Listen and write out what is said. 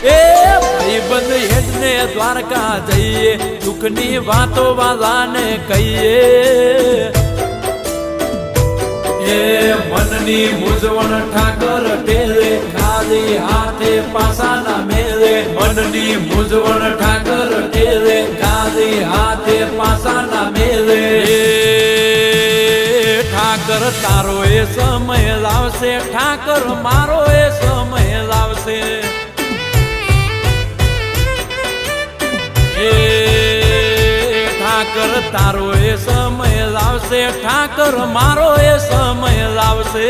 એ ભાઈબંધ હેડને દ્વારકા જઈએ, દુઃખની વાતો વાલાને કહીએ. એ મનની મૂંઝવણ ઠાકર ટેલે, ખાલી હાથે પાસાના મેલે. મનની મૂંઝવણ ઠાકર ટેલે, ખાલી હાથે પાસાના મેલે. ઠાકર તારો એ સમય લાવશે, ઠાકર મારો એ સમય લાવશે. ઠાકર તારો એ સમય લાવશે, ઠાકર મારો એ સમય લાવશે.